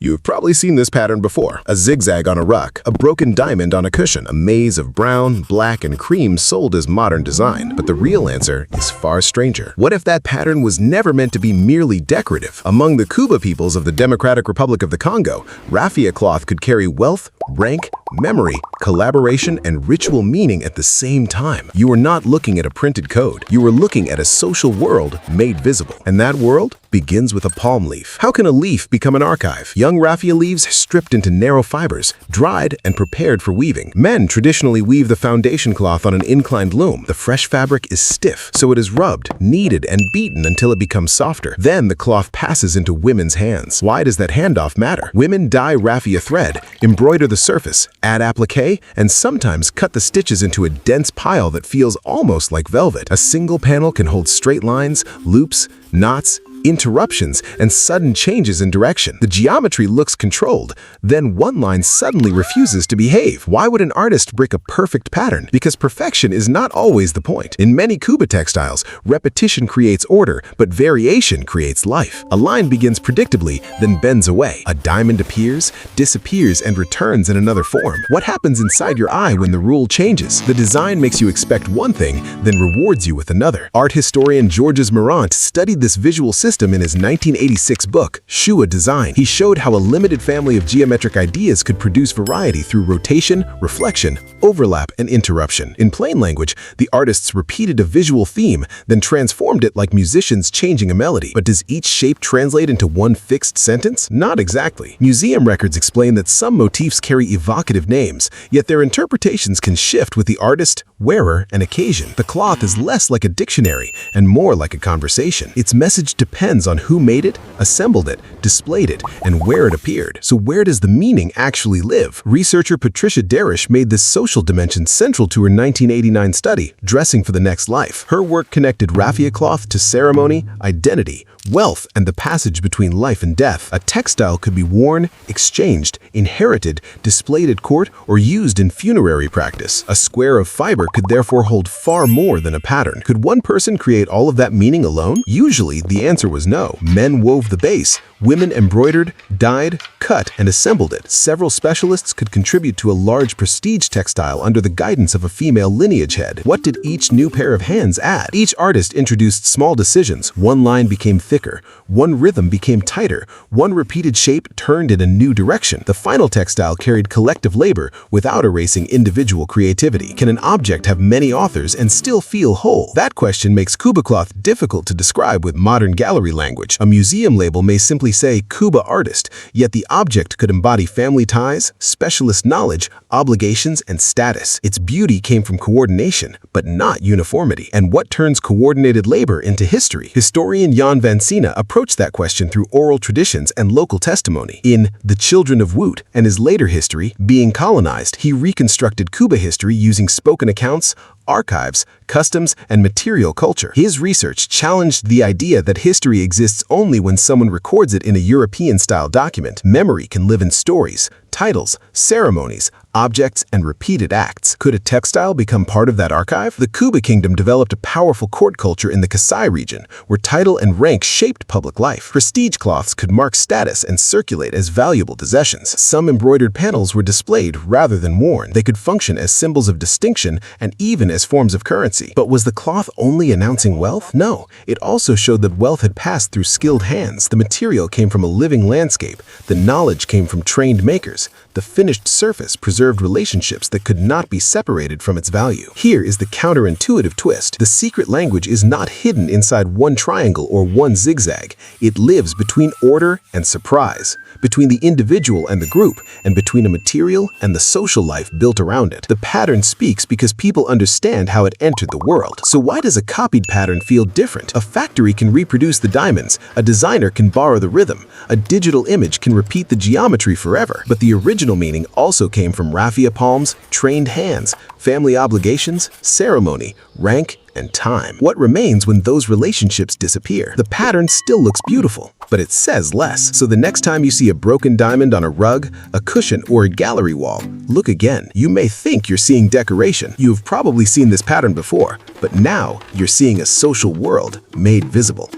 You've probably seen this pattern before. A zigzag on a rug, a broken diamond on a cushion, a maze of brown, black, and cream sold as modern design. But the real answer is far stranger. What if that pattern was never meant to be merely decorative? Among the Kuba peoples of the Democratic Republic of the Congo, raffia cloth could carry wealth, rank, memory, collaboration, and ritual meaning at the same time. You were not looking at a printed code. You were looking at a social world made visible. And that world begins with a palm leaf. How can a leaf become an archive? Young raffia leaves stripped into narrow fibers, dried and prepared for weaving. Men traditionally weave the foundation cloth on an inclined loom. The fresh fabric is stiff, so it is rubbed, kneaded, and beaten until it becomes softer. Then the cloth passes into women's hands. Why does that handoff matter? Women dye raffia thread, embroider the surface, add applique, and sometimes cut the stitches into a dense pile that feels almost like velvet. A single panel can hold straight lines, loops, knots, interruptions, and sudden changes in direction. The geometry looks controlled, then one line suddenly refuses to behave. Why would an artist break a perfect pattern? Because perfection is not always the point. In many Kuba textiles, repetition creates order, but variation creates life. A line begins predictably, then bends away. A diamond appears, disappears, and returns in another form. What happens inside your eye when the rule changes? The design makes you expect one thing, then rewards you with another. Art historian Georges Meurant studied this visual system in his 1986 book, Shoowa Design. He showed how a limited family of geometric ideas could produce variety through rotation, reflection, overlap, and interruption. In plain language, the artists repeated a visual theme, then transformed it like musicians changing a melody. But does each shape translate into one fixed sentence? Not exactly. Museum records explain that some motifs carry evocative names, yet their interpretations can shift with the artist, wearer, and occasion. The cloth is less like a dictionary and more like a conversation. Its message depends on who made it, assembled it, displayed it, and where it appeared. So where does the meaning actually live? Researcher Patricia Darish made this social dimension central to her 1989 study, Dressing for the Next Life. Her work connected raffia cloth to ceremony, identity, wealth, and the passage between life and death. A textile could be worn, exchanged, inherited, displayed at court, or used in funerary practice. A square of fiber could therefore hold far more than a pattern. Could one person create all of that meaning alone? Usually, the answer was no. Men wove the base, women embroidered, dyed, cut, and assembled it. Several specialists could contribute to a large prestige textile under the guidance of a female lineage head. What did each new pair of hands add? Each artist introduced small decisions. One line became thicker, one rhythm became tighter, one repeated shape turned in a new direction. The final textile carried collective labor without erasing individual creativity. Can an object have many authors and still feel whole? That question makes Kuba cloth difficult to describe with modern gallery language. A museum label may simply say Kuba artist, yet the object could embody family ties, specialist knowledge, obligations, and status. Its beauty came from coordination, but not uniformity. And what turns coordinated labor into history? Historian Jan Vansina approached that question through oral traditions and local testimony. In The Children of Woot and his later history, Being Colonized, he reconstructed Kuba history using spoken accounts, archives, customs, and material culture. His research challenged the idea that history exists only when someone records it in a European-style document. Memory can live in stories, titles, ceremonies, objects, and repeated acts. Could a textile become part of that archive? The Kuba kingdom developed a powerful court culture in the Kasai region, where title and rank shaped public life. Prestige cloths could mark status and circulate as valuable possessions. Some embroidered panels were displayed rather than worn. They could function as symbols of distinction and even as forms of currency. But was the cloth only announcing wealth? No, it also showed that wealth had passed through skilled hands. The material came from a living landscape. The knowledge came from trained makers. The finished surface preserved relationships that could not be separated from its value. Here is the counterintuitive twist. The secret language is not hidden inside one triangle or one zigzag. It lives between order and surprise, between the individual and the group, and between a material and the social life built around it. The pattern speaks because people understand how it entered the world. So why does a copied pattern feel different? A factory can reproduce the diamonds, a designer can borrow the rhythm, a digital image can repeat the geometry forever. But the original meaning also came from raffia palms, trained hands, family obligations, ceremony, rank, and time. What remains when those relationships disappear? The pattern still looks beautiful, but it says less. So the next time you see a broken diamond on a rug, a cushion, or a gallery wall, look again. You may think you're seeing decoration. You've probably seen this pattern before, but now you're seeing a social world made visible.